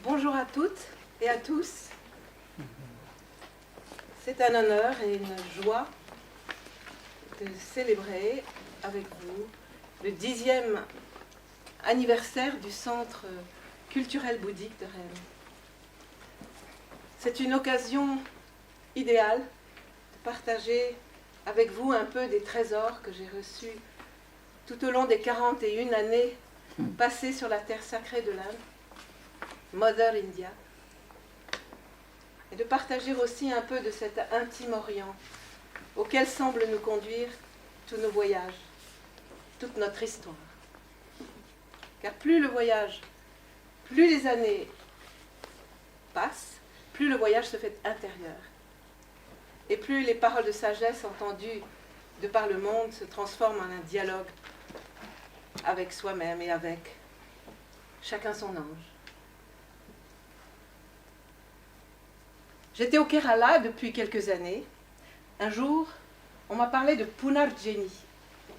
Bonjour à toutes et à tous. C'est un honneur et une joie de célébrer avec vous le 10e anniversaire du Centre culturel bouddhique de Rennes. C'est une occasion idéale de partager avec vous un peu des trésors que j'ai reçus tout au long des 41 années passées sur la terre sacrée de l'Inde, Mother India, et de partager aussi un peu de cet intime Orient auquel semblent nous conduire tous nos voyages, toute notre histoire. Car plus le voyage, plus les années passent, plus le voyage se fait intérieur. Et plus les paroles de sagesse entendues de par le monde se transforment en un dialogue avec soi-même et avec chacun son ange. J'étais au Kerala depuis quelques années. Un jour, on m'a parlé de Punarjeni,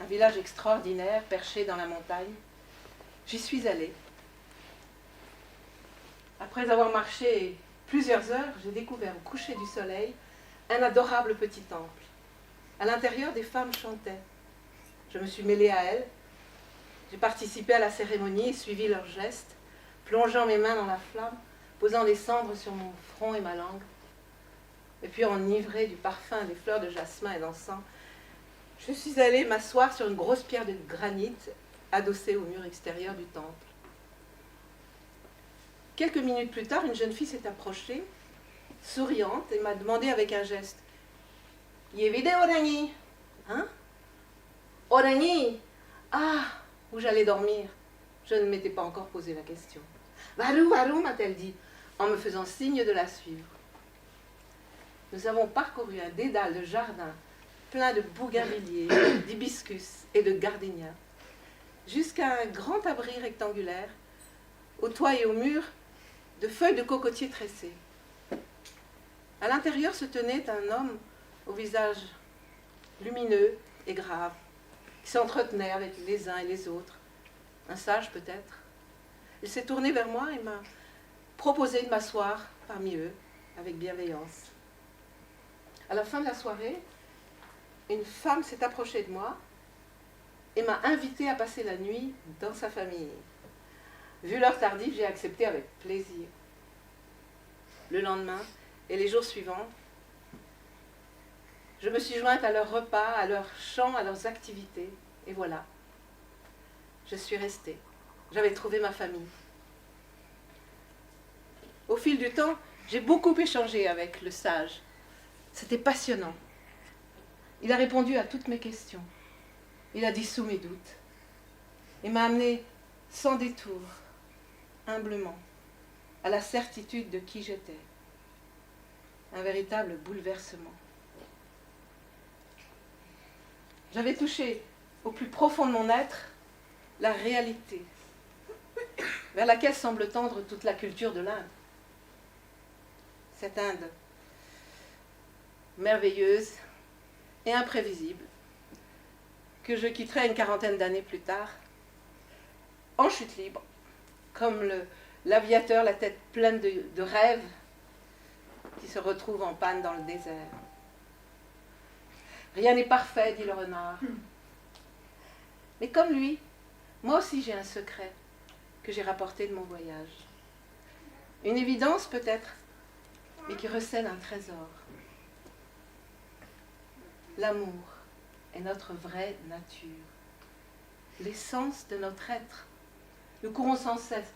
un village extraordinaire perché dans la montagne. J'y suis allée. Après avoir marché plusieurs heures, j'ai découvert au coucher du soleil un adorable petit temple. À l'intérieur, des femmes chantaient. Je me suis mêlée à elles. J'ai participé à la cérémonie et suivi leurs gestes, plongeant mes mains dans la flamme, posant les cendres sur mon front et ma langue. Et puis, enivrée du parfum des fleurs de jasmin et d'encens, je suis allée m'asseoir sur une grosse pierre de granit adossée au mur extérieur du temple. Quelques minutes plus tard, une jeune fille s'est approchée, souriante, et m'a demandé avec un geste « Yevide Orangi ?»« Hein ? Orangi ?»« Ah !» Où j'allais dormir. Je ne m'étais pas encore posé la question. « Varu, varu » m'a-t-elle dit, en me faisant signe de la suivre. Nous avons parcouru un dédale de jardins plein de bougainvilliers, d'hibiscus et de gardénias, jusqu'à un grand abri rectangulaire, au toit et au mur, de feuilles de cocotier tressées. À l'intérieur se tenait un homme au visage lumineux et grave, qui s'entretenait avec les uns et les autres, un sage peut-être. Il s'est tourné vers moi et m'a proposé de m'asseoir parmi eux avec bienveillance. À la fin de la soirée, une femme s'est approchée de moi et m'a invitée à passer la nuit dans sa famille. Vu l'heure tardive, j'ai accepté avec plaisir. Le lendemain et les jours suivants, je me suis jointe à leurs repas, à leurs chants, à leurs activités. Et voilà, je suis restée. J'avais trouvé ma famille. Au fil du temps, j'ai beaucoup échangé avec le sage. C'était passionnant. Il a répondu à toutes mes questions. Il a dissous mes doutes. Il m'a amené sans détour, humblement, à la certitude de qui j'étais. Un véritable bouleversement. J'avais touché au plus profond de mon être la réalité, vers laquelle semble tendre toute la culture de l'Inde. Cette Inde merveilleuse et imprévisible, que je quitterai une quarantaine d'années plus tard, en chute libre, comme l'aviateur, la tête pleine de rêves, qui se retrouve en panne dans le désert. Rien n'est parfait, dit le renard. Mais comme lui, moi aussi j'ai un secret que j'ai rapporté de mon voyage. Une évidence peut-être, mais qui recèle un trésor. L'amour est notre vraie nature, l'essence de notre être. Nous courons sans cesse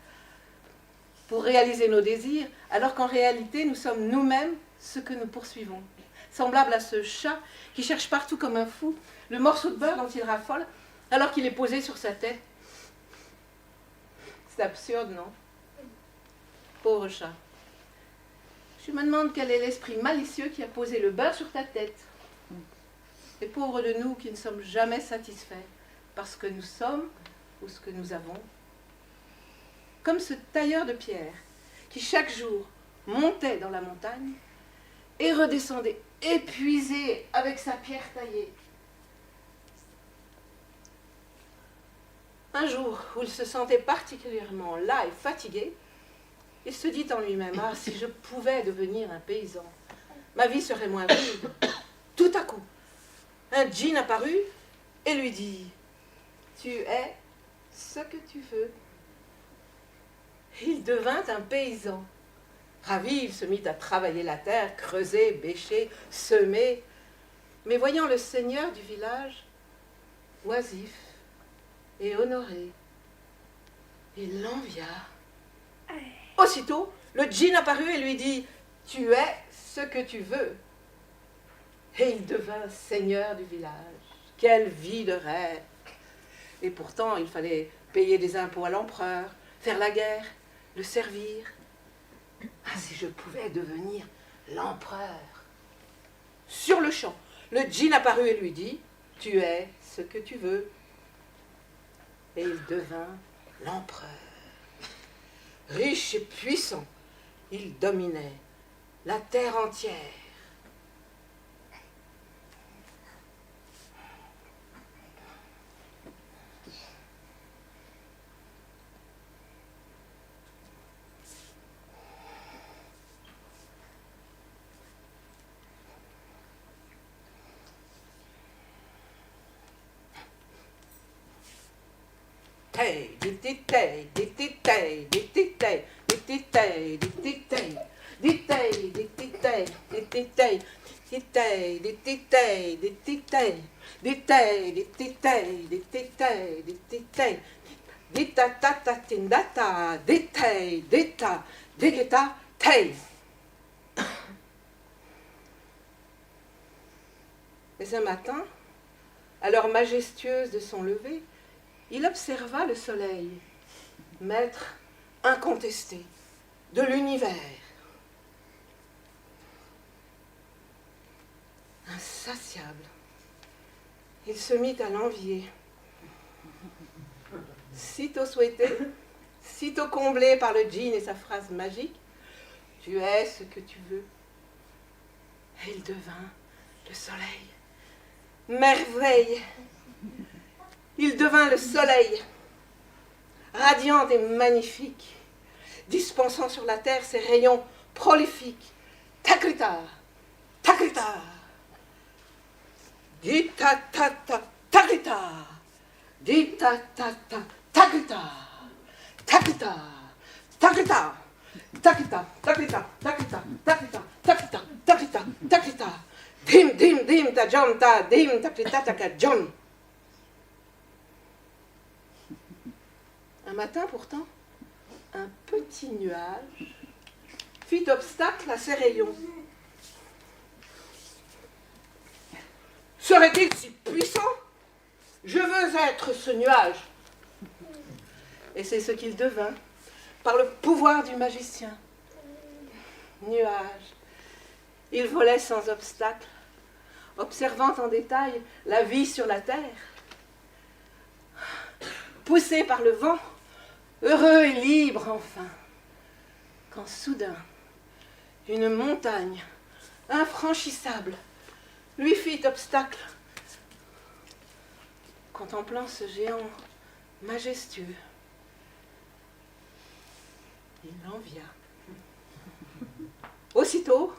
pour réaliser nos désirs, alors qu'en réalité, nous sommes nous-mêmes ce que nous poursuivons. Semblable à ce chat qui cherche partout comme un fou le morceau de beurre dont il raffole, alors qu'il est posé sur sa tête. C'est absurde, non? Pauvre chat. Je me demande quel est l'esprit malicieux qui a posé le beurre sur ta tête. Et pauvres de nous qui ne sommes jamais satisfaits par ce que nous sommes ou ce que nous avons. Comme ce tailleur de pierre qui chaque jour montait dans la montagne et redescendait épuisé avec sa pierre taillée. Un jour où il se sentait particulièrement las et fatigué, Il se dit en lui-même, ah, si je pouvais devenir un paysan, ma vie serait moins rude. Tout à coup, un djinn apparut et lui dit, tu es ce que tu veux. Il devint un paysan. Ravi, il se mit à travailler la terre, creuser, bêcher, semer. Mais voyant le seigneur du village, oisif et honoré, il l'envia. Aussitôt, le djinn apparut et lui dit, tu es ce que tu veux. Et il devint seigneur du village. Quelle vie de rêve! Et pourtant, il fallait payer des impôts à l'empereur, faire la guerre, le servir. Ah, si je pouvais devenir l'empereur! Sur le champ, le djinn apparut et lui dit, tu es ce que tu veux. Et il devint l'empereur. Riche et puissant, il dominait la terre entière. Hey, dititay, dititay, dititay, dititay, dititay, dititay, dititay, dititay, dititay, dititay, dititay, dititay, dititay, dititay, dititay, ditatata tindata, ditay, dita, digita, tay. Et un matin, à l'heure majestueuse de son lever, il observa le soleil, maître incontesté de l'univers. Insatiable, il se mit à l'envier. Sitôt souhaité, sitôt comblé par le djinn et sa phrase magique, « Tu es ce que tu veux », et il devint le soleil. Merveille! Il devint le soleil, radiant et magnifique, dispensant sur la terre ses rayons prolifiques. Takrita, takrita, ditatata, takrita, ditatata, takrita, takrita, takrita, takrita, takrita, takrita, takrita, takrita, takrita, takrita, dim, dim, dim, ta jom, ta dim, takrita, taka jom. Un matin, pourtant, un petit nuage fit obstacle à ses rayons. Serait-il si puissant? Je veux être ce nuage. Et c'est ce qu'il devint, par le pouvoir du magicien. Nuage. Il volait sans obstacle, observant en détail la vie sur la terre. Poussé par le vent, heureux et libre enfin, quand soudain, une montagne infranchissable lui fit obstacle. Contemplant ce géant majestueux, il l'envia. Aussitôt,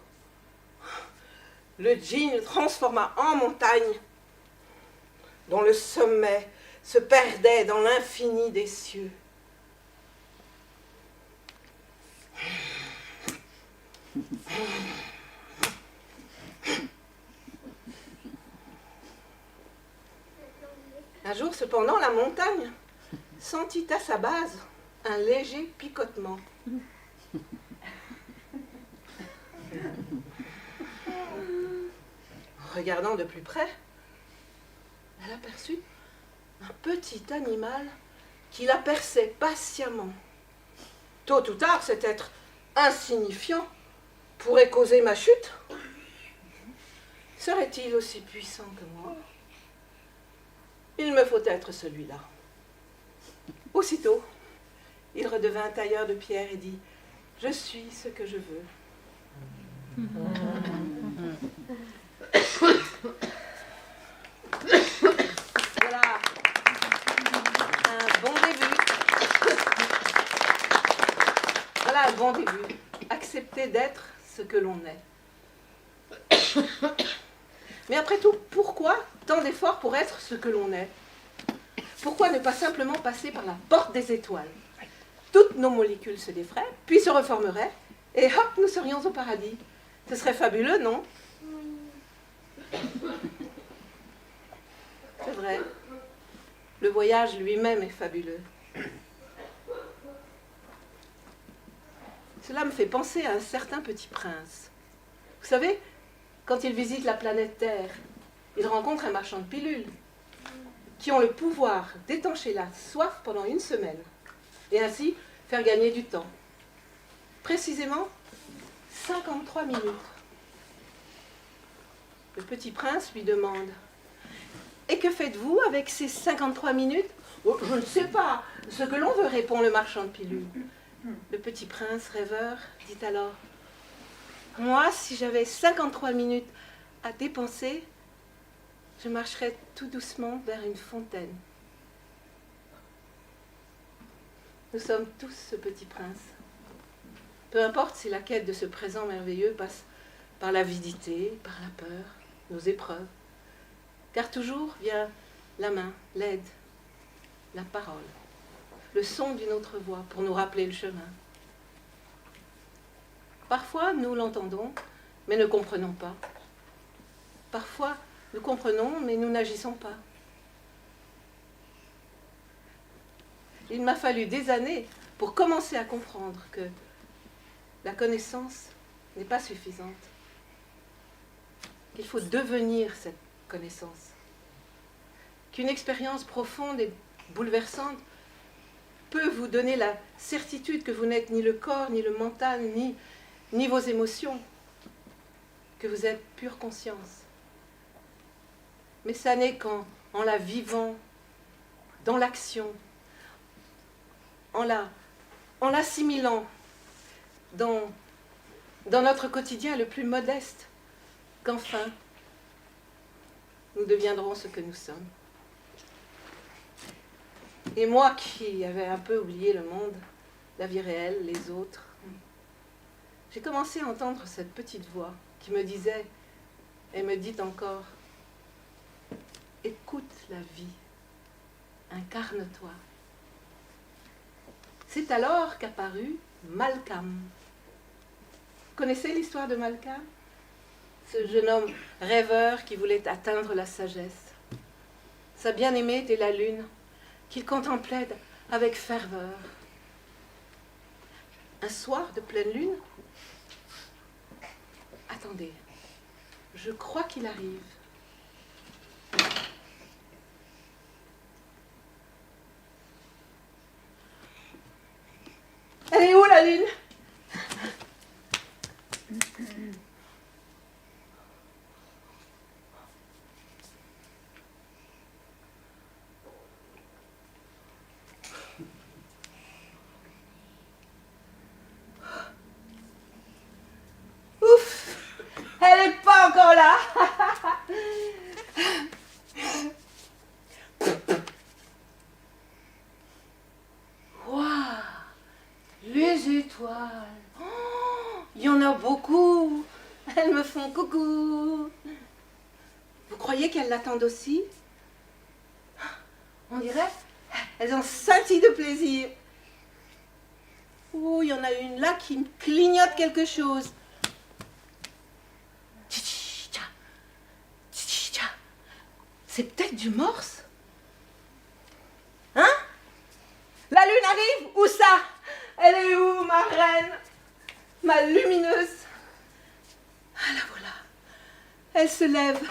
le djinn le transforma en montagne, dont le sommet se perdait dans l'infini des cieux. Un jour, cependant, la montagne sentit à sa base un léger picotement. En regardant de plus près, elle aperçut un petit animal qui la perçait patiemment. Tôt ou tard, cet être insignifiant pourrait causer ma chute. Serait-il aussi puissant que moi? Il me faut être celui-là. Aussitôt, il redevint tailleur de pierre et dit « Je suis ce que je veux. » Voilà un bon début. Voilà un bon début. que l'on est. Mais après tout, pourquoi tant d'efforts pour être ce que l'on est? Pourquoi ne pas simplement passer par la porte des étoiles? Toutes nos molécules se déferaient, puis se reformeraient, et hop, nous serions au paradis. Ce serait fabuleux, non? C'est vrai. Le voyage lui-même est fabuleux. Cela me fait penser à un certain petit prince. Vous savez, quand il visite la planète Terre, il rencontre un marchand de pilules qui ont le pouvoir d'étancher la soif pendant 1 semaine et ainsi faire gagner du temps. Précisément 53 minutes. Le petit prince lui demande « Et que faites-vous avec ces 53 minutes ?»« Oh, je ne sais pas, ce que l'on veut, répond le marchand de pilules. Le petit prince rêveur dit alors « Moi, si j'avais 53 minutes à dépenser, je marcherais tout doucement vers une fontaine. » Nous sommes tous ce petit prince. Peu importe si la quête de ce présent merveilleux passe par l'avidité, par la peur, nos épreuves, car toujours vient la main, l'aide, la parole, le son d'une autre voix pour nous rappeler le chemin. Parfois, nous l'entendons, mais ne comprenons pas. Parfois, nous comprenons, mais nous n'agissons pas. Il m'a fallu des années pour commencer à comprendre que la connaissance n'est pas suffisante, qu'il faut devenir cette connaissance, qu'une expérience profonde et bouleversante peut vous donner la certitude que vous n'êtes ni le corps, ni le mental, ni vos émotions, que vous êtes pure conscience. Mais ça n'est qu'en la vivant, dans l'action, en l'assimilant dans notre quotidien le plus modeste, qu'enfin nous deviendrons ce que nous sommes. Et moi qui avais un peu oublié le monde, la vie réelle, les autres, j'ai commencé à entendre cette petite voix qui me disait, et me dit encore, « Écoute la vie, incarne-toi. » C'est alors qu'apparut Malcolm. Vous connaissez l'histoire de Malcolm? Ce jeune homme rêveur qui voulait atteindre la sagesse. Sa bien-aimée était la lune, qu'il contemplait avec ferveur. Un soir de pleine lune, attendez, je crois qu'il arrive. Elle est où la lune? Ouf, elle n'est pas encore là. Waouh, les étoiles. Oh, il y en a beaucoup. Elles me font coucou. Vous croyez qu'elles l'attendent aussi? On dirait, elles ont scintillé de plaisir. Oh, il y en a une là qui me clignote quelque chose. C'est peut-être du morse. Hein? La lune arrive? Où ça? Elle est où, ma reine? Ma lumineuse? Ah, la voilà. Elle se lève.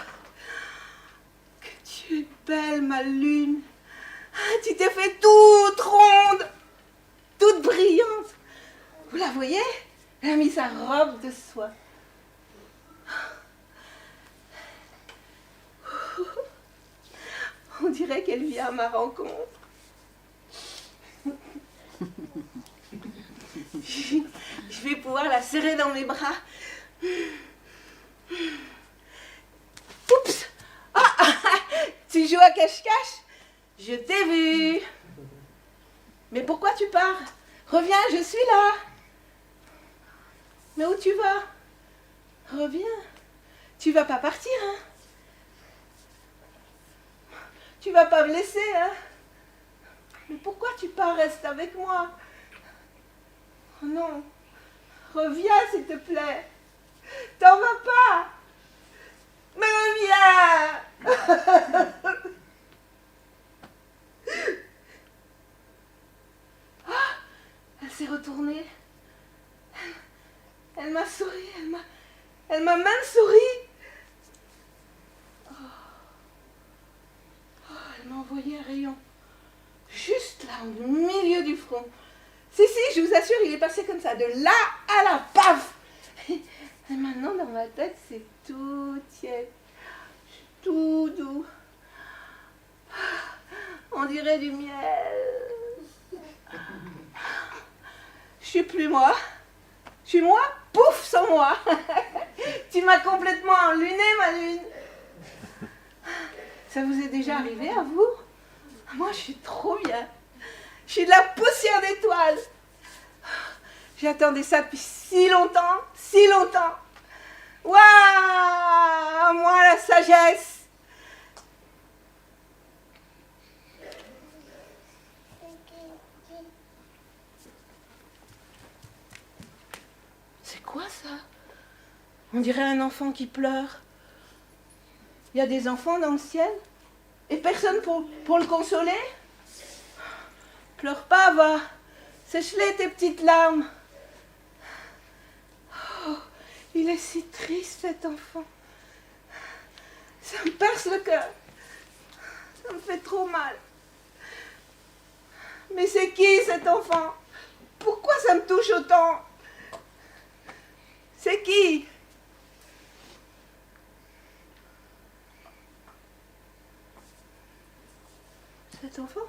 Que tu es belle, ma lune. Ah, tu t'es fait toute ronde, toute brillante. Vous la voyez? Elle a mis sa robe de soie. On dirait qu'elle vient à ma rencontre. Je vais pouvoir la serrer dans mes bras. Oups! Ah, tu joues à cache-cache? Je t'ai vu. Mais pourquoi tu pars? Reviens, je suis là. Mais où tu vas? Reviens. Tu vas pas partir, hein? Tu vas pas me laisser, hein? Mais pourquoi tu pars? Reste avec moi. Oh non. Reviens, s'il te plaît. T'en vas pas. Mais reviens. Ah, elle s'est retournée. Elle m'a souri. Elle m'a même souri. Oh, elle m'a envoyé un rayon. Juste là, au milieu du front. Si, je vous assure, il est passé comme ça, de là à là, paf! Et maintenant, dans ma tête, c'est tout tiède, tout doux. On dirait du miel. Je suis plus moi. Je suis moi, pouf, sans moi. Tu m'as complètement enlunée, ma lune. Ça vous est déjà arrivé à vous? Moi, je suis trop bien. Je suis de la poussière d'étoiles. J'attendais ça depuis si longtemps, si longtemps. Waouh! À moi la sagesse. C'est quoi ça? On dirait un enfant qui pleure. Il y a des enfants dans le ciel? Et personne pour le consoler? Pleure pas, va. Sèche-les tes petites larmes. Oh, il est si triste, cet enfant. Ça me perce le cœur. Ça me fait trop mal. Mais c'est qui, cet enfant? Pourquoi ça me touche autant? C'est qui? Cet enfant?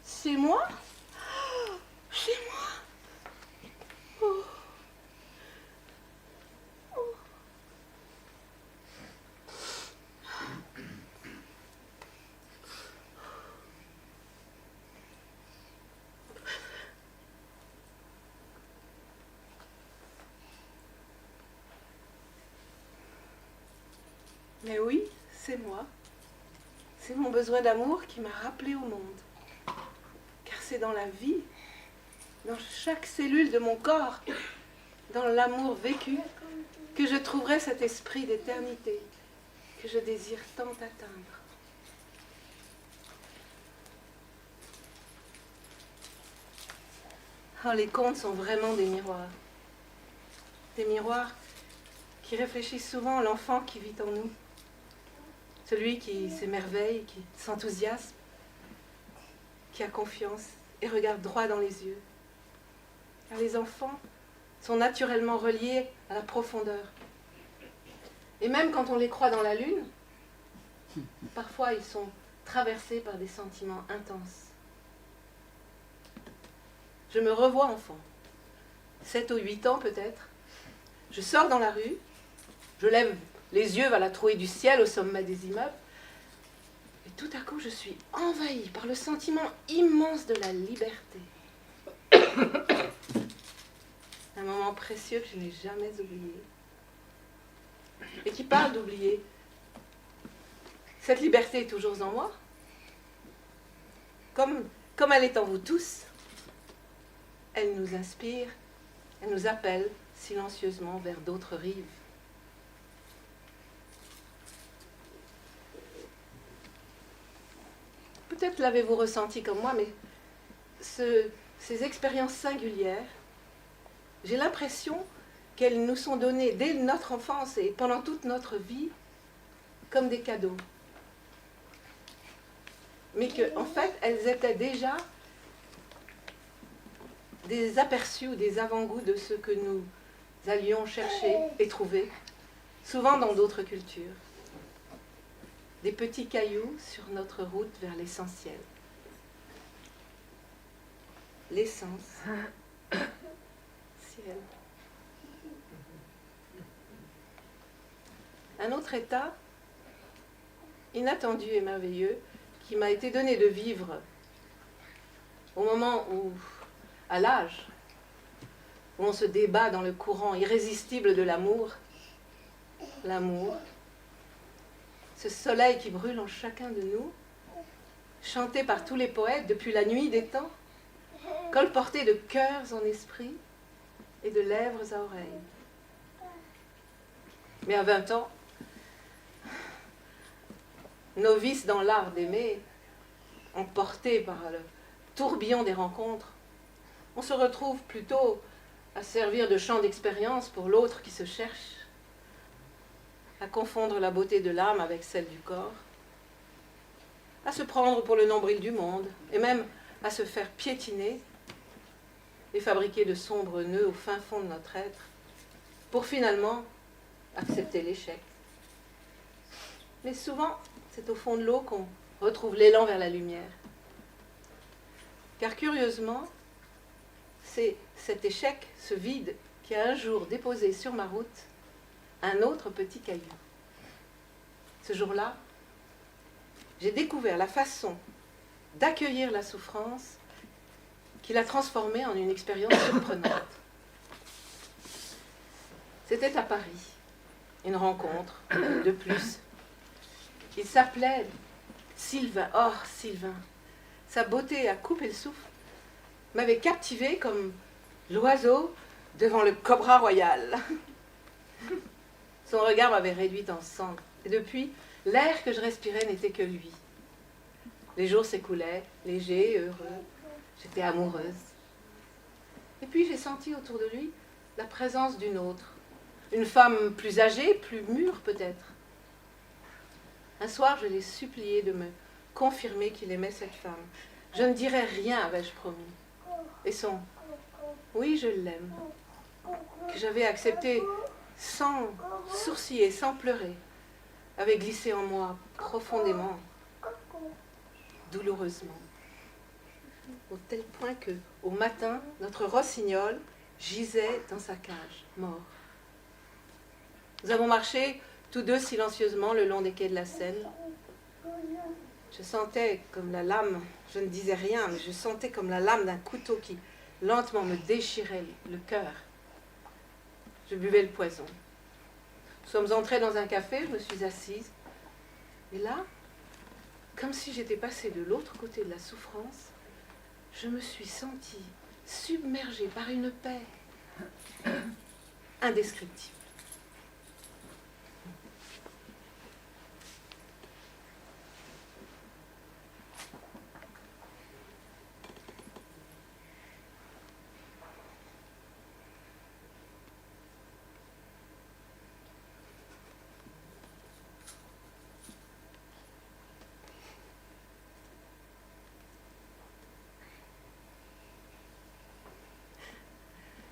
C'est moi? C'est moi? Oh. Oh. Mais oui, c'est moi. C'est mon besoin d'amour qui m'a rappelé au monde. Car c'est dans la vie, dans chaque cellule de mon corps, dans l'amour vécu, que je trouverai cet esprit d'éternité que je désire tant atteindre. Oh, les contes sont vraiment des miroirs. Des miroirs qui réfléchissent souvent à l'enfant qui vit en nous. Celui qui s'émerveille, qui s'enthousiasme, qui a confiance et regarde droit dans les yeux. Car les enfants sont naturellement reliés à la profondeur. Et même quand on les croit dans la lune, parfois ils sont traversés par des sentiments intenses. Je me revois enfant, 7 ou 8 ans peut-être. Je sors dans la rue, je lève les yeux vers la trouée du ciel au sommet des immeubles, et tout à coup je suis envahie par le sentiment immense de la liberté. Un moment précieux que je n'ai jamais oublié. Et qui parle d'oublier. Cette liberté est toujours en moi. Comme elle est en vous tous, elle nous inspire, elle nous appelle silencieusement vers d'autres rives. Peut-être l'avez-vous ressenti comme moi, mais ces expériences singulières, j'ai l'impression qu'elles nous sont données dès notre enfance et pendant toute notre vie comme des cadeaux. Mais qu'en fait, elles étaient déjà des aperçus ou des avant-goûts de ce que nous allions chercher et trouver, souvent dans d'autres cultures. Des petits cailloux sur notre route vers l'essentiel. L'essence. Ciel. Un autre état, inattendu et merveilleux, qui m'a été donné de vivre au moment où, à l'âge où on se débat dans le courant irrésistible de l'amour. L'amour, ce soleil qui brûle en chacun de nous, chanté par tous les poètes depuis la nuit des temps, colporté de cœurs en esprit et de lèvres à oreilles. Mais à 20 ans, novice dans l'art d'aimer, emporté par le tourbillon des rencontres, on se retrouve plutôt à servir de champ d'expérience pour l'autre qui se cherche, à confondre la beauté de l'âme avec celle du corps, à se prendre pour le nombril du monde, et même à se faire piétiner et fabriquer de sombres nœuds au fin fond de notre être, pour finalement accepter l'échec. Mais souvent, c'est au fond de l'eau qu'on retrouve l'élan vers la lumière. Car curieusement, c'est cet échec, ce vide, qui a un jour déposé sur ma route un autre petit caillou. Ce jour-là, j'ai découvert la façon d'accueillir la souffrance qui l'a transformée en une expérience surprenante. C'était à Paris, une rencontre de plus. Il s'appelait Sylvain. Oh, Sylvain, sa beauté à couper le souffle m'avait captivé comme l'oiseau devant le cobra royal. Son regard m'avait réduite en cendres. Et depuis, l'air que je respirais n'était que lui. Les jours s'écoulaient, légers et heureux. J'étais amoureuse. Et puis j'ai senti autour de lui la présence d'une autre. Une femme plus âgée, plus mûre peut-être. Un soir, je l'ai supplié de me confirmer qu'il aimait cette femme. Je ne dirai rien, avais-je promis. Et son « oui, je l'aime », que j'avais accepté sans sourciller, sans pleurer, avait glissé en moi profondément, douloureusement. Au tel point que, au matin, notre rossignol gisait dans sa cage, mort. Nous avons marché tous deux silencieusement le long des quais de la Seine. Je sentais comme la lame, je ne disais rien, mais je sentais comme la lame d'un couteau qui lentement me déchirait le cœur. Je buvais le poison. Nous sommes entrés dans un café, je me suis assise. Et là, comme si j'étais passée de l'autre côté de la souffrance, je me suis sentie submergée par une paix indescriptible.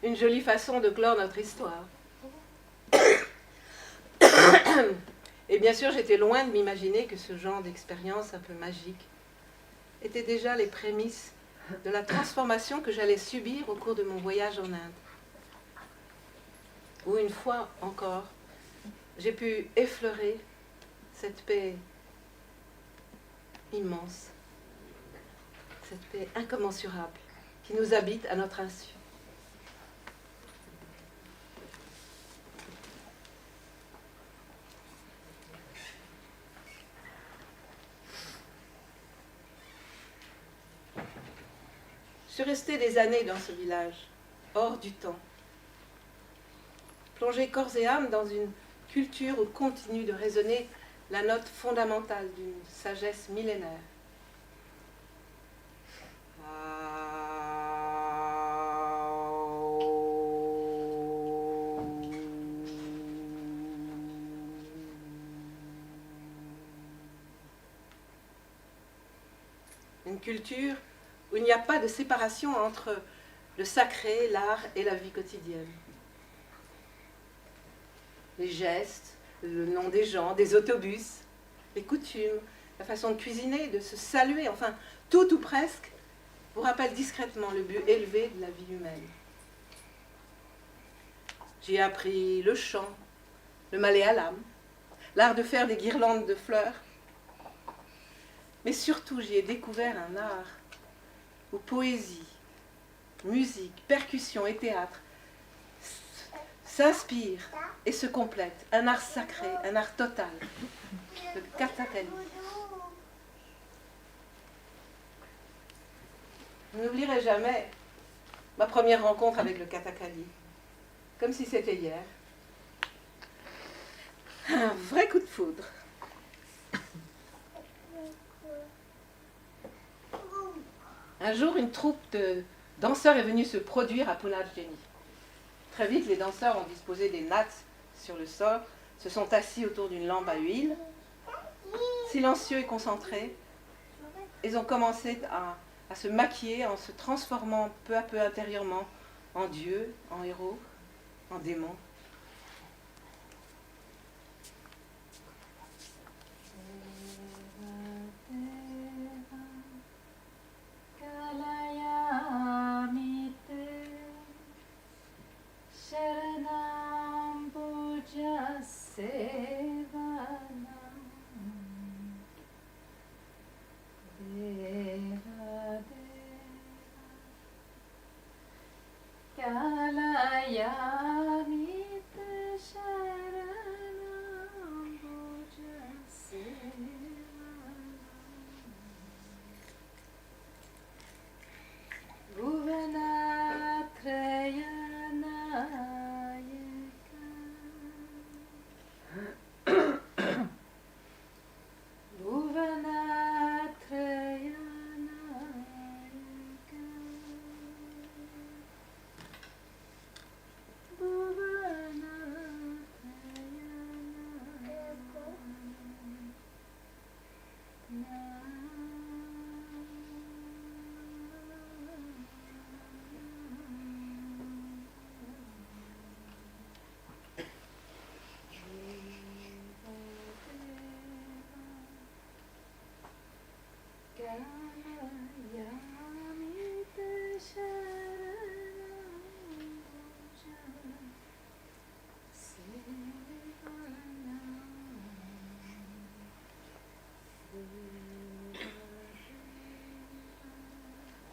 Une jolie façon de clore notre histoire. Et bien sûr, j'étais loin de m'imaginer que ce genre d'expérience un peu magique était déjà les prémices de la transformation que j'allais subir au cours de mon voyage en Inde. Où une fois encore, j'ai pu effleurer cette paix immense, cette paix incommensurable qui nous habite à notre insu. Je suis restée des années dans ce village, hors du temps, plongée corps et âme dans une culture où continue de résonner la note fondamentale d'une sagesse millénaire. Une culture où il n'y a pas de séparation entre le sacré, l'art et la vie quotidienne. Les gestes, le nom des gens, des autobus, les coutumes, la façon de cuisiner, de se saluer, enfin, tout ou presque, vous rappelle discrètement le but élevé de la vie humaine. J'y ai appris le chant, le malayalam, l'art de faire des guirlandes de fleurs, mais surtout j'y ai découvert un art où poésie, musique, percussion et théâtre s'inspire et se complète. Un art sacré, un art total. Le Kathakali. Je n'oublierai jamais ma première rencontre avec le Kathakali. Comme si c'était hier. Un vrai coup de foudre. Un jour, une troupe de danseurs est venue se produire à Punarjeni. Très vite, les danseurs ont disposé des nattes sur le sol, se sont assis autour d'une lampe à huile, silencieux et concentrés. Ils ont commencé à se maquiller en se transformant peu à peu intérieurement en dieux, en héros, en démons.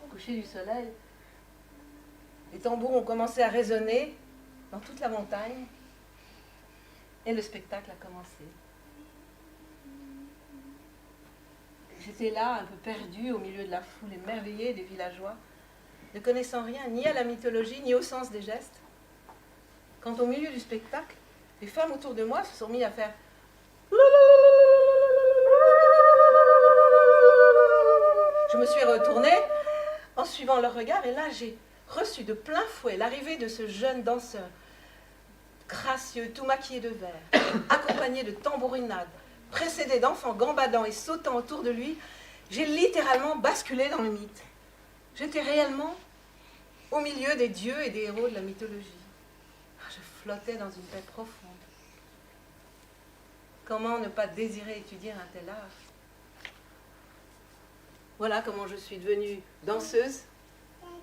Au coucher du soleil, les tambours ont commencé à résonner dans toute la montagne et le spectacle a commencé. J'étais là, un peu perdue au milieu de la foule émerveillée des villageois, ne connaissant rien ni à la mythologie ni au sens des gestes. Quand au milieu du spectacle, les femmes autour de moi se sont mises à faire Je me suis retournée en suivant leur regard et là j'ai reçu de plein fouet l'arrivée de ce jeune danseur, gracieux, tout maquillé de vert, accompagné de tambourinades, précédé d'enfants gambadant et sautant autour de lui. J'ai littéralement basculé dans le mythe. J'étais réellement au milieu des dieux et des héros de la mythologie. Je flottais dans une paix profonde. Comment ne pas désirer étudier un tel art? Voilà comment je suis devenue danseuse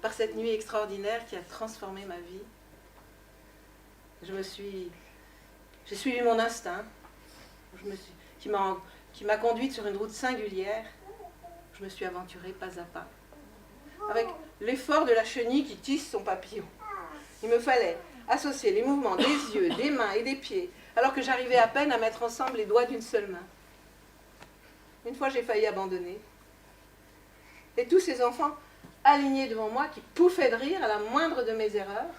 par cette nuit extraordinaire qui a transformé ma vie. J'ai suivi mon instinct, qui m'a conduite sur une route singulière. Je me suis aventurée pas à pas, avec l'effort de la chenille qui tisse son papillon. Il me fallait associer les mouvements des yeux, des mains et des pieds, alors que j'arrivais à peine à mettre ensemble les doigts d'une seule main. Une fois, j'ai failli abandonner. Et tous ces enfants alignés devant moi qui pouffaient de rire à la moindre de mes erreurs.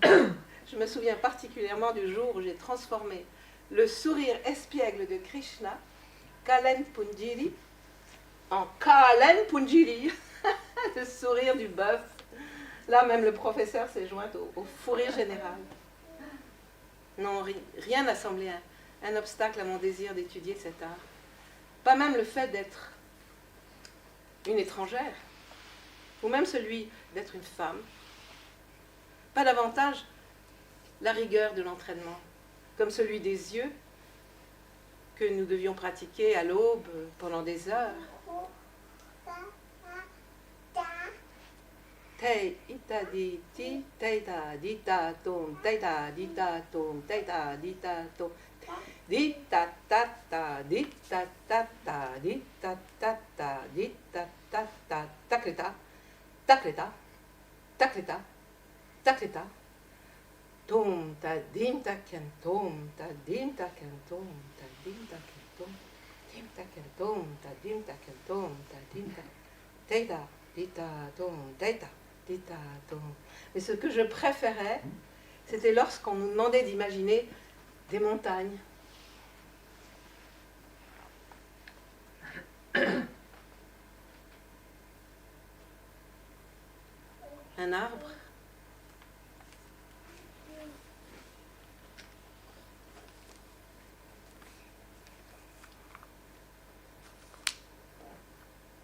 Je me souviens particulièrement du jour où j'ai transformé le sourire espiègle de Krishna, Kalen Punjiri, en Kalen Punjiri, le sourire du bœuf. Là, même le professeur s'est joint au fou rire général. Non, rien n'a semblé un obstacle à mon désir d'étudier cet art. Pas même le fait d'être une étrangère, ou même celui d'être une femme. Pas davantage la rigueur de l'entraînement, comme celui des yeux que nous devions pratiquer à l'aube pendant des heures. Tei ita di ti, teita dita tom, teita dita tom, teita dita tom, dita tata, dita tata, dita tata, dita tata, takleta, takleta, takleta, takleta. Tom, ta dim ta ken tom, ta dim ta ken tom, ta dim ta ken tom, dim ta ken tom, ta dim ta ken tom, ta dim ta teta, dita tom, teta, dita tom. Mais ce que je préférais, c'était lorsqu'on nous demandait d'imaginer des montagnes. Un arbre.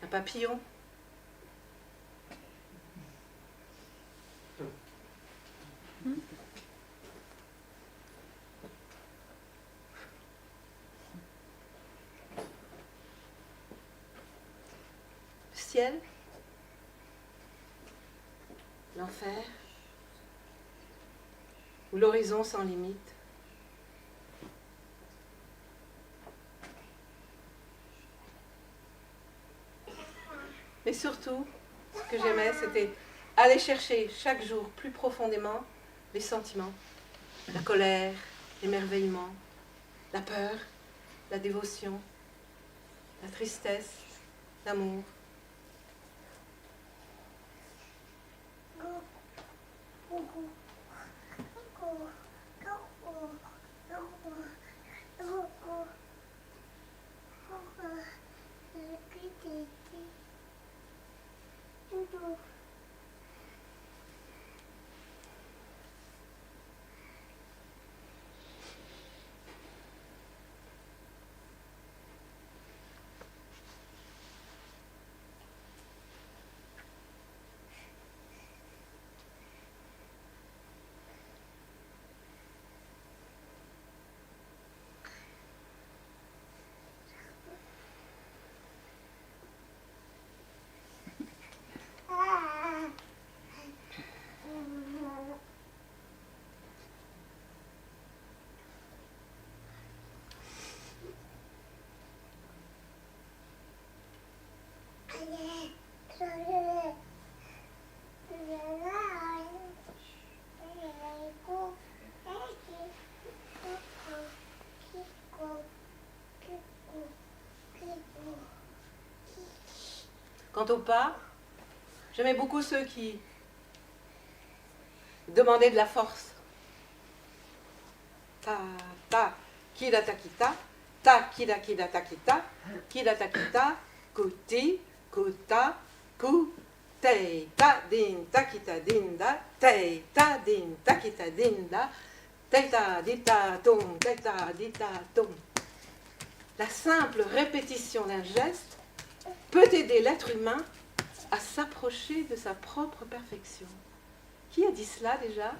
Un papillon. Ciel, l'enfer, ou l'horizon sans limite. Mais surtout, ce que j'aimais, c'était aller chercher chaque jour plus profondément les sentiments, la colère, l'émerveillement, la peur, la dévotion, la tristesse, l'amour. Quant au pas, j'aimais beaucoup ceux qui demandaient de la force. Ta, ta, kida takita, ta, kida kida takita, kida takita, kuti, kuta, ku, te, ta, din, takita, dinda, te, ta, din, takita, dinda, te, ta, dita, tom, te, ta, dita, tom. La simple répétition d'un geste peut aider l'être humain à s'approcher de sa propre perfection. Qui a dit cela déjà?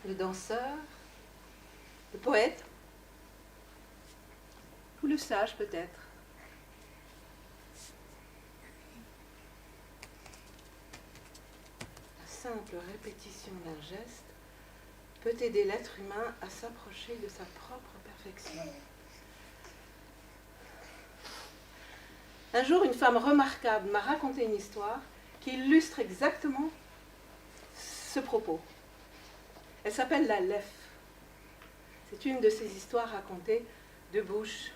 Le danseur, le poète, ou le sage peut-être. La simple répétition d'un geste peut aider l'être humain à s'approcher de sa propre perfection. Un jour, une femme remarquable m'a raconté une histoire qui illustre exactement ce propos. Elle s'appelle la Lef. C'est une de ces histoires racontées de bouche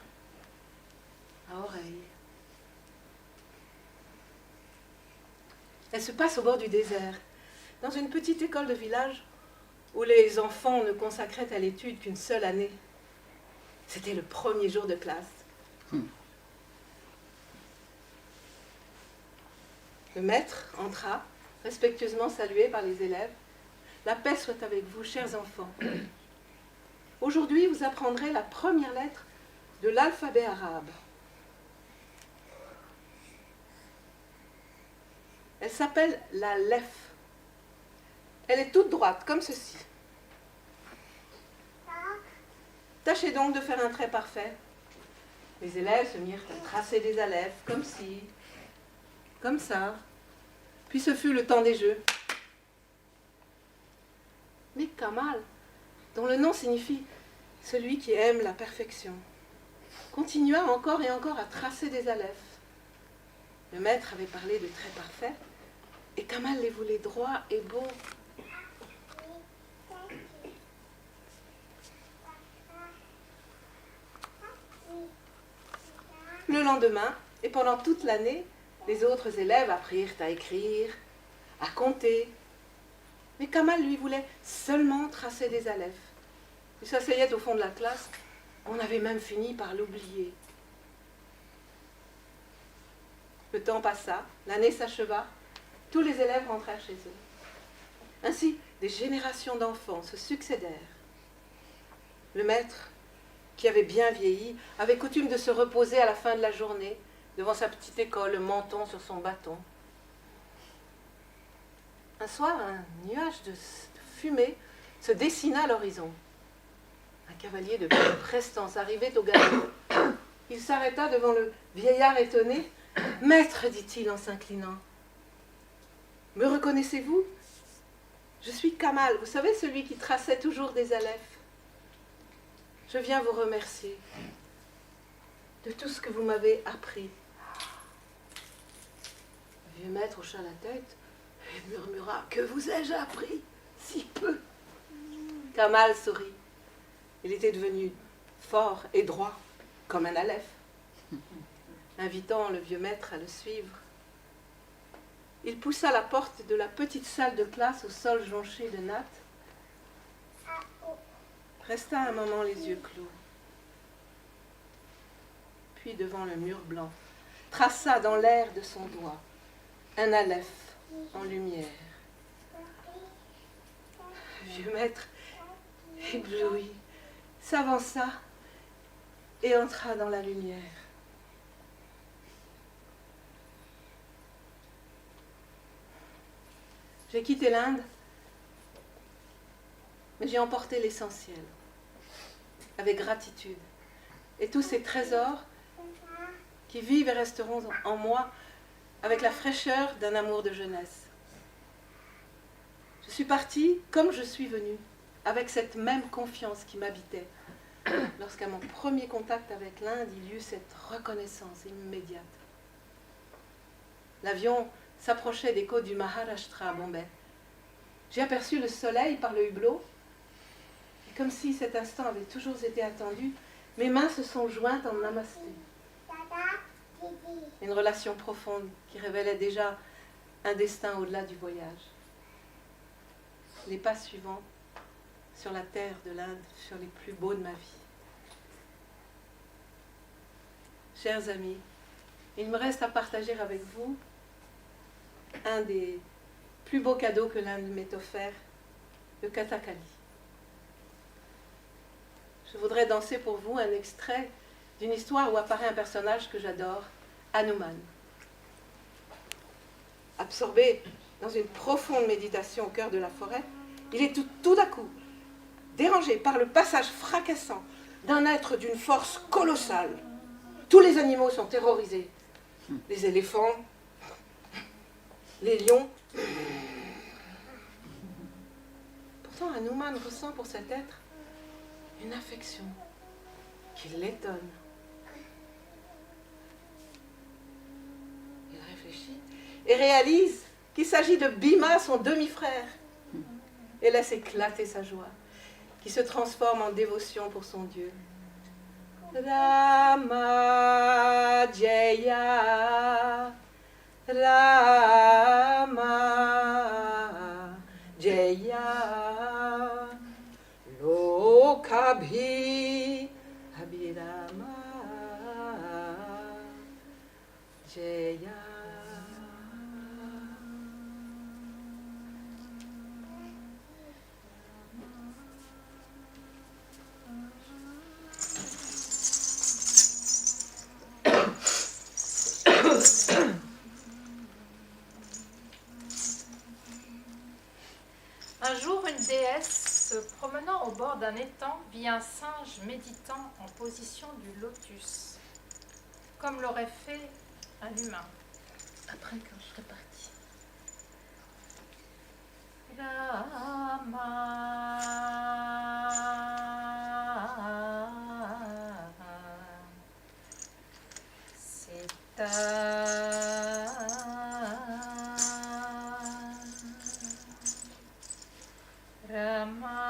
à oreille. Elle se passe au bord du désert, dans une petite école de village où les enfants ne consacraient à l'étude qu'une seule année. C'était le premier jour de classe. Le maître entra, respectueusement salué par les élèves. « La paix soit avec vous, chers enfants. Aujourd'hui, vous apprendrez la première lettre de l'alphabet arabe. Elle s'appelle la Lef. Elle est toute droite, comme ceci. Tâchez donc de faire un trait parfait. » Les élèves se mirent à tracer des alephes, comme ci, comme ça. Puis ce fut le temps des jeux. Mais Kamal, dont le nom signifie « celui qui aime la perfection », continua encore et encore à tracer des alephes. Le maître avait parlé de traits parfaits, et Kamal les voulait droits et beaux. Le lendemain, et pendant toute l'année, les autres élèves apprirent à écrire, à compter. Mais Kamal, lui, voulait seulement tracer des alephes. Il s'asseyait au fond de la classe. On avait même fini par l'oublier. Le temps passa, l'année s'acheva, tous les élèves rentrèrent chez eux. Ainsi, des générations d'enfants se succédèrent. Le maître, qui avait bien vieilli, avait coutume de se reposer à la fin de la journée, devant sa petite école, le menton sur son bâton. Un soir, un nuage de fumée se dessina à l'horizon. Un cavalier de prestance arrivait au galop. Il s'arrêta devant le vieillard étonné. « Maître, dit-il en s'inclinant, me reconnaissez-vous? Je suis Kamal, vous savez, celui qui traçait toujours des alephes. Je viens vous remercier de tout ce que vous m'avez appris. » Le vieux maître hocha la tête et murmura « Que vous ai-je appris? Si peu !» Kamal sourit. Il était devenu fort et droit, comme un aleph, invitant le vieux maître à le suivre. Il poussa la porte de la petite salle de classe au sol jonché de nattes, resta un moment les yeux clos, puis devant le mur blanc, traça dans l'air de son doigt un aleph en lumière. Le vieux maître, ébloui, s'avança et entra dans la lumière. J'ai quitté l'Inde, mais j'ai emporté l'essentiel, avec gratitude, et tous ces trésors qui vivent et resteront en moi avec la fraîcheur d'un amour de jeunesse. Je suis partie comme je suis venue, avec cette même confiance qui m'habitait, lorsqu'à mon premier contact avec l'Inde, il y eut cette reconnaissance immédiate. L'avion s'approchait des côtes du Maharashtra à Bombay. J'ai aperçu le soleil par le hublot, et comme si cet instant avait toujours été attendu, mes mains se sont jointes en namasté. Une relation profonde qui révélait déjà un destin au-delà du voyage. Les pas suivants sur la terre de l'Inde furent les plus beaux de ma vie. Chers amis, il me reste à partager avec vous un des plus beaux cadeaux que l'Inde m'ait offert, le Kathakali. Je voudrais danser pour vous un extrait d'une histoire où apparaît un personnage que j'adore, Hanuman. Absorbé dans une profonde méditation au cœur de la forêt, il est tout à coup dérangé par le passage fracassant d'un être d'une force colossale. Tous les animaux sont terrorisés. Les éléphants, les lions. Pourtant, Hanuman ressent pour cet être une affection qui l'étonne. Il réfléchit et réalise qu'il s'agit de Bhima, son demi-frère, et laisse éclater sa joie, qui se transforme en dévotion pour son Dieu. Rama Jaya, Rama Jaya, Lokabhi Abhirama Jaya. Un jour, une déesse se promenant au bord d'un étang vit un singe méditant en position du lotus, comme l'aurait fait un humain. Après, quand je serai partie. Rama Sita Rama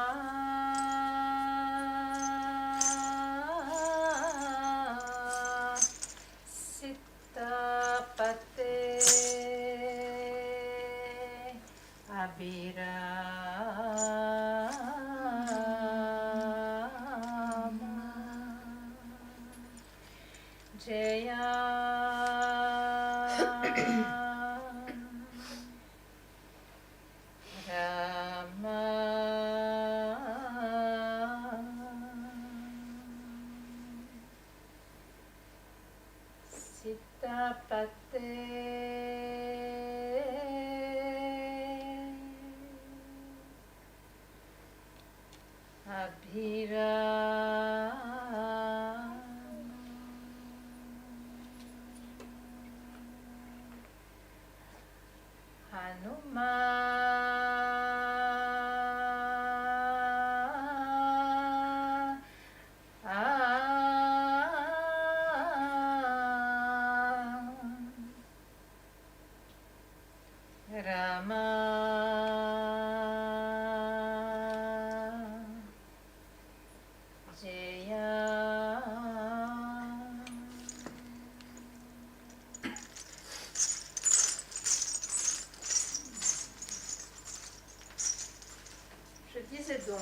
Je disais donc,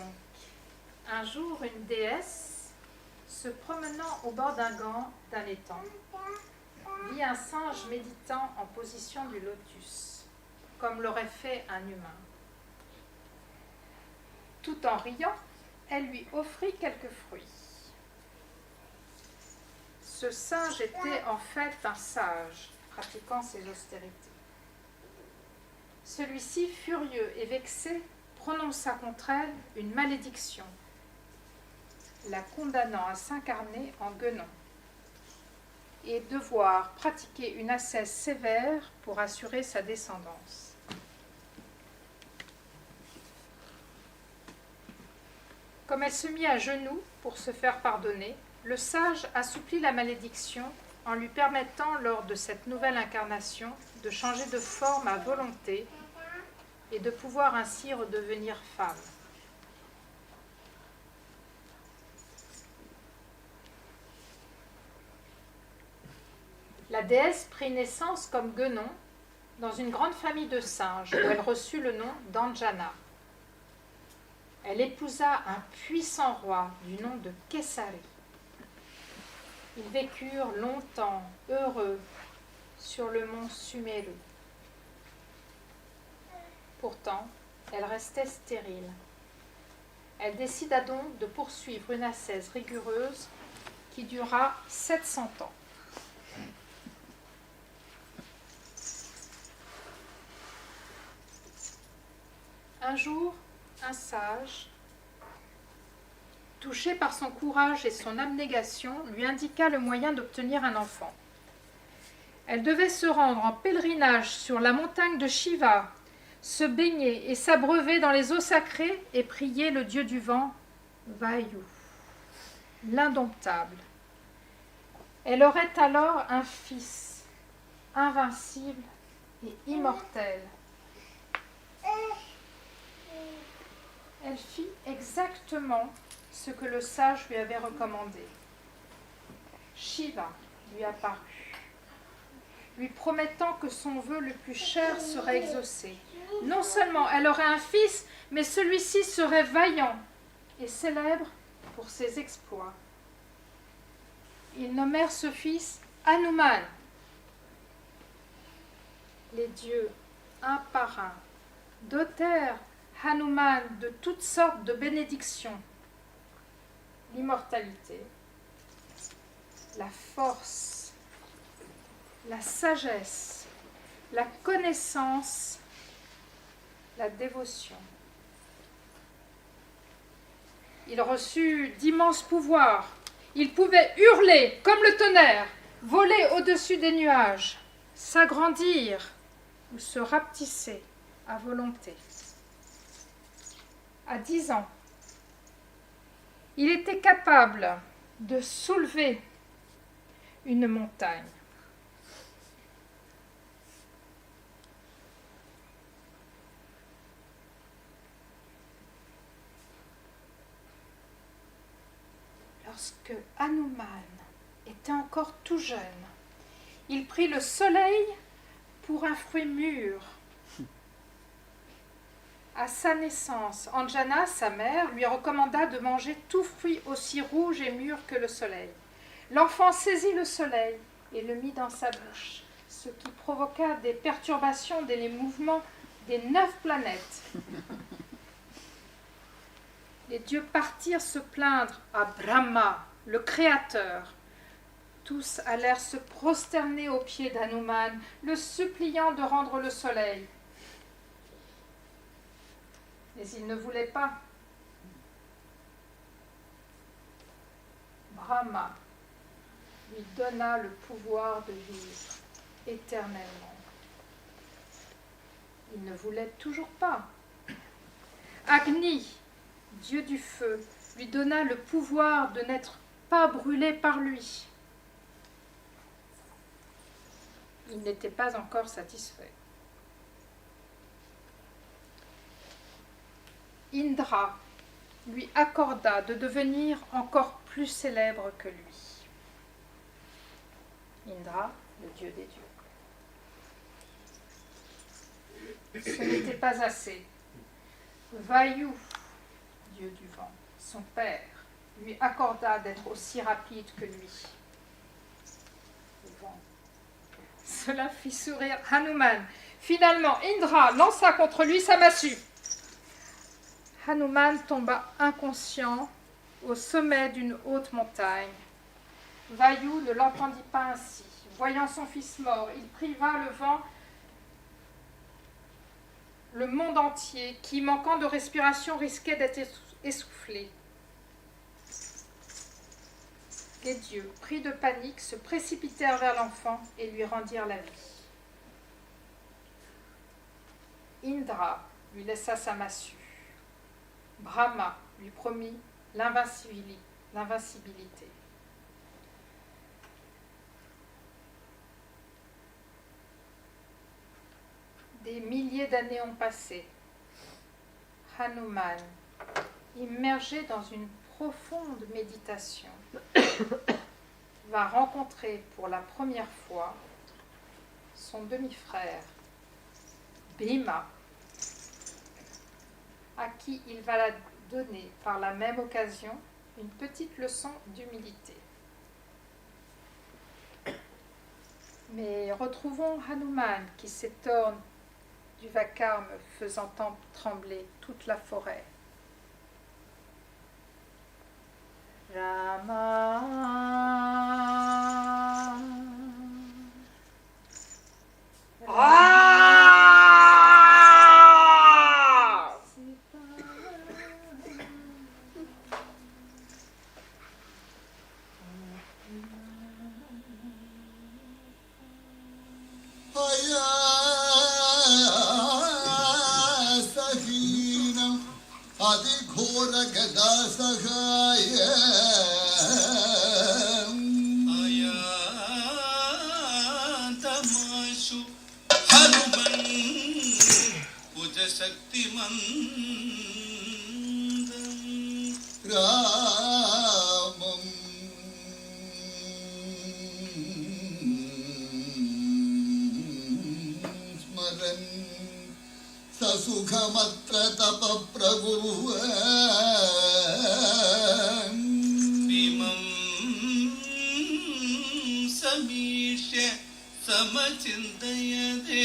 un jour une déesse, se promenant au bord d'un étang, vit un singe méditant en position du lotus, comme l'aurait fait un humain. Tout en riant, elle lui offrit quelques fruits. Ce singe était en fait un sage, pratiquant ses austérités. Celui-ci, furieux et vexé, prononça contre elle une malédiction, la condamnant à s'incarner en guenon et devoir pratiquer une ascèse sévère pour assurer sa descendance. Comme elle se mit à genoux pour se faire pardonner, le sage assouplit la malédiction en lui permettant, lors de cette nouvelle incarnation, de changer de forme à volonté et de pouvoir ainsi redevenir femme. La déesse prit naissance comme guenon dans une grande famille de singes où elle reçut le nom d'Anjana. Elle épousa un puissant roi du nom de Kesari. Ils vécurent longtemps heureux sur le mont Sumeru. Pourtant, elle restait stérile. Elle décida donc de poursuivre une ascèse rigoureuse qui dura 700 ans. Un jour, un sage, touché par son courage et son abnégation, lui indiqua le moyen d'obtenir un enfant. Elle devait se rendre en pèlerinage sur la montagne de Shiva, se baigner et s'abreuver dans les eaux sacrées et prier le dieu du vent, Vayu, l'indomptable. Elle aurait alors un fils, invincible et immortel. Elle fit exactement ce que le sage lui avait recommandé. Shiva lui apparut, lui promettant que son vœu le plus cher serait exaucé. Non seulement elle aurait un fils, mais celui-ci serait vaillant et célèbre pour ses exploits. Ils nommèrent ce fils Hanuman. Les dieux, un par un, dotèrent Hanuman de toutes sortes de bénédictions. L'immortalité, la force, la sagesse, la connaissance, la dévotion. Il reçut d'immenses pouvoirs. Il pouvait hurler comme le tonnerre, voler au-dessus des nuages, s'agrandir ou se rapetisser à volonté. À 10 ans, il était capable de soulever une montagne. Lorsque Hanuman était encore tout jeune, il prit le soleil pour un fruit mûr. À sa naissance, Anjana, sa mère, lui recommanda de manger tout fruit aussi rouge et mûr que le soleil. L'enfant saisit le soleil et le mit dans sa bouche. ce qui provoqua des perturbations dans les mouvements des 9 planètes. Les dieux partirent se plaindre à Brahma, le Créateur. Tous allèrent se prosterner aux pieds d'Hanuman, le suppliant de rendre le soleil. Mais il ne voulait pas. Brahma lui donna le pouvoir de vivre éternellement. Il ne voulait toujours pas. Agni, dieu du feu, lui donna le pouvoir de n'être pas brûlé par lui. Il n'était pas encore satisfait. Indra lui accorda de devenir encore plus célèbre que lui. Indra, le dieu des dieux. Ce n'était pas assez. Vayu, dieu du vent, son père, lui accorda d'être aussi rapide que lui. Le vent. Cela fit sourire Hanuman. Finalement, Indra lança contre lui sa massue. Hanuman tomba inconscient au sommet d'une haute montagne. Vayu ne l'entendit pas ainsi. Voyant son fils mort, il priva le vent, le monde entier, qui, manquant de respiration, risquait d'être essoufflé. Les dieux, pris de panique, se précipitèrent vers l'enfant et lui rendirent la vie. Indra lui laissa sa massue. Brahma lui promit l'invincibilité. Des milliers d'années ont passé. Hanuman, immergé dans une profonde méditation, va rencontrer pour la première fois son demi-frère, Bhima, à qui il va la donner par la même occasion une petite leçon d'humilité. Mais retrouvons Hanuman qui s'étonne du vacarme faisant trembler toute la forêt. Rama. सुखमत्र तप भीमं समीक्ष्य समचिन्तयते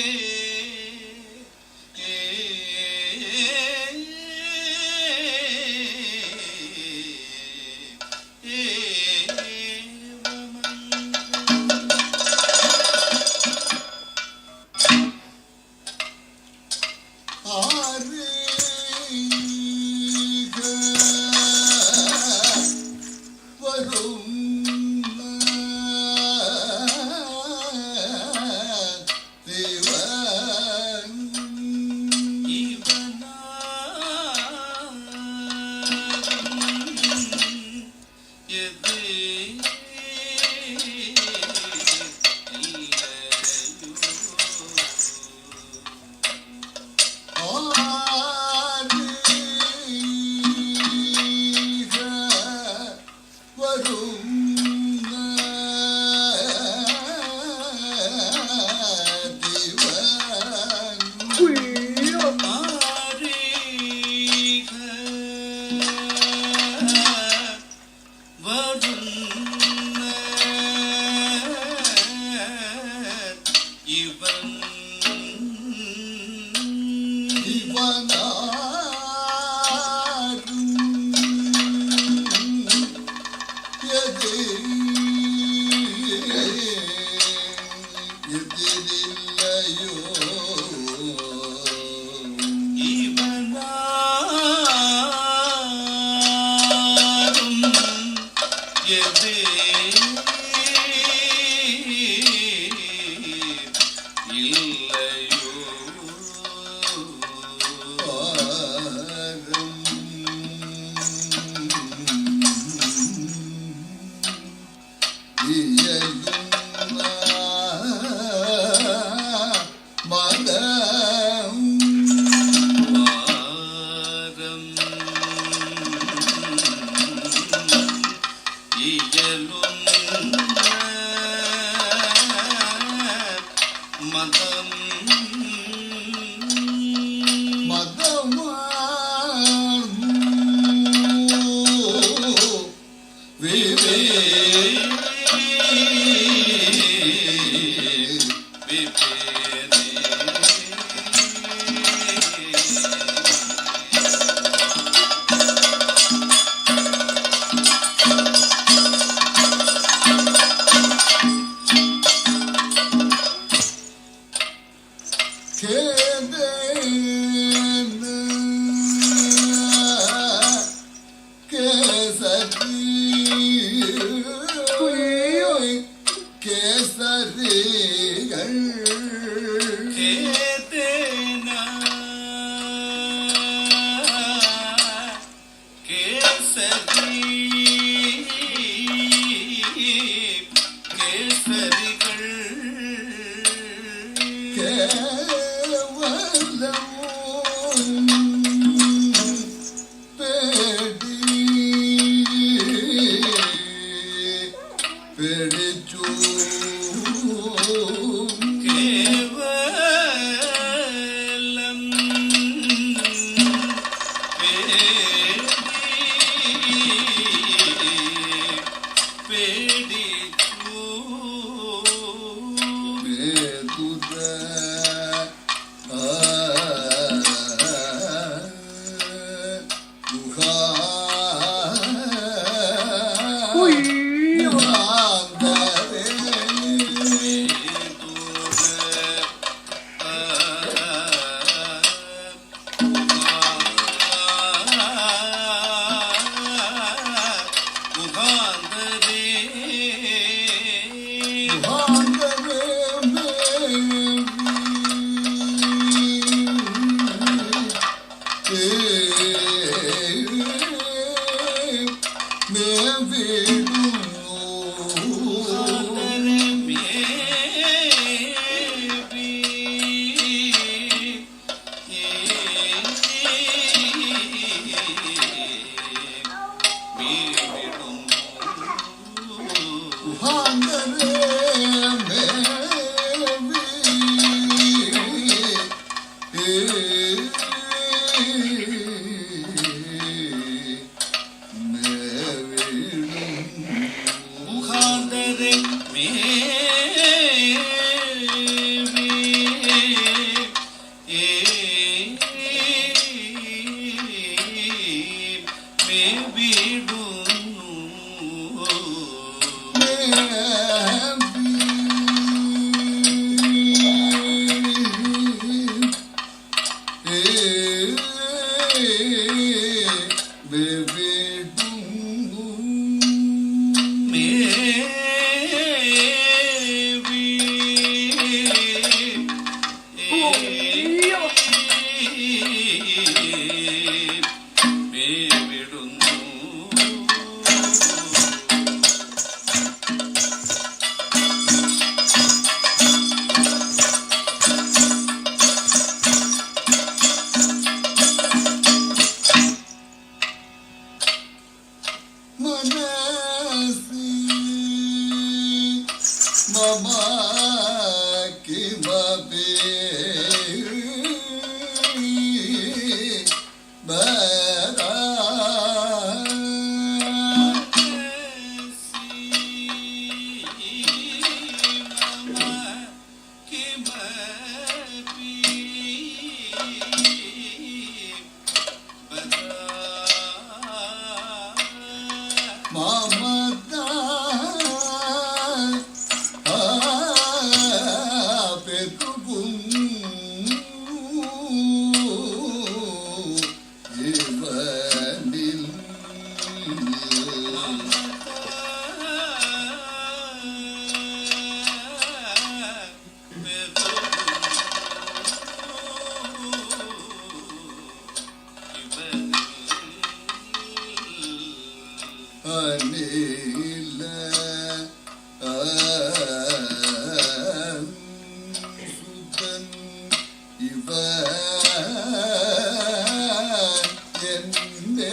Mama அனில சுதன் இவன் என்னே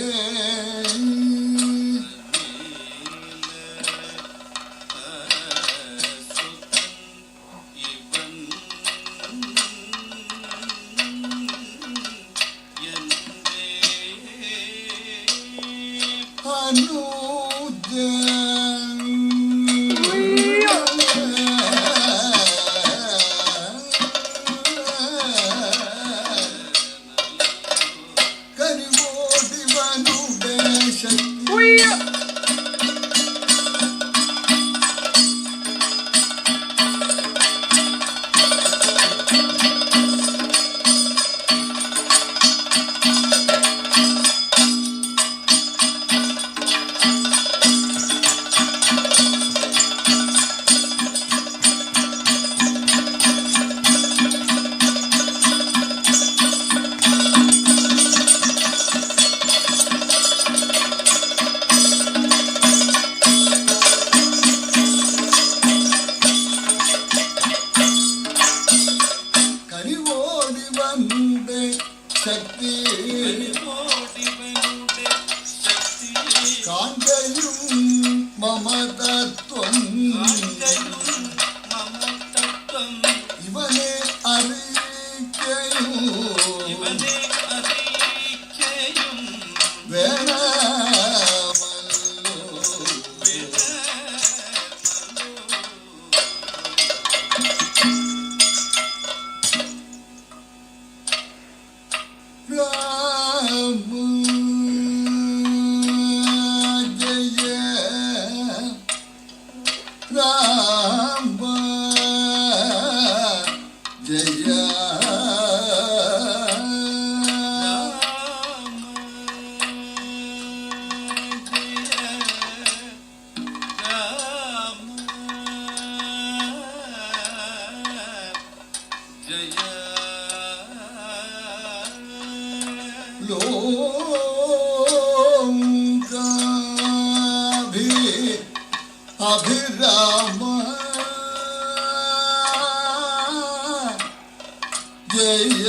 அபிராம ஜெய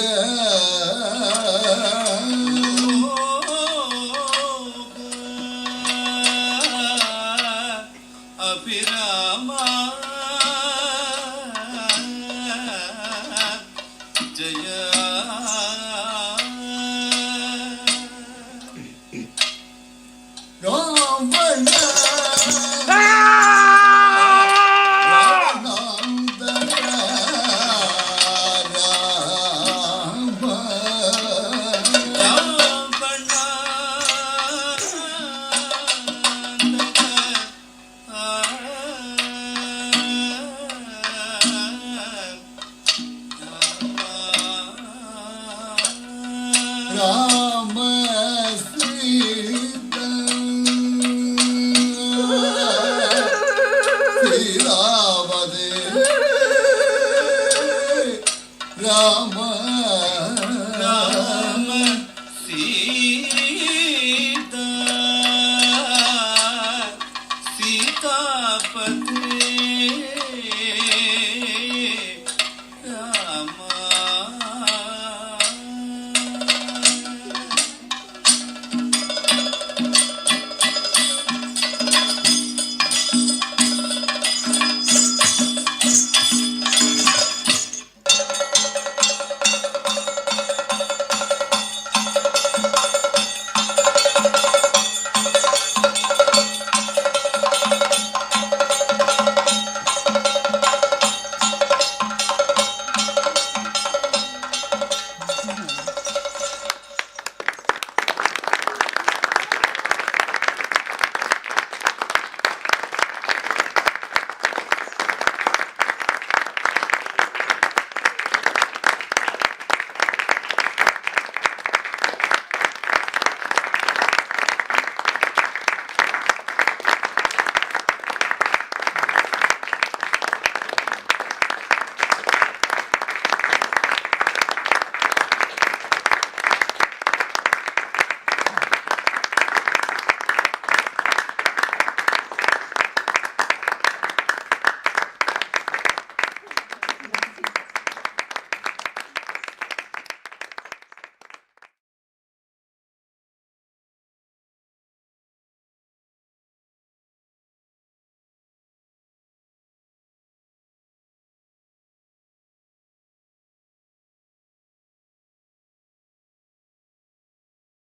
அபிராம ஜெய ராமண ராம சீதா சீதாவதே ராம ராம சீதா சீதாபதே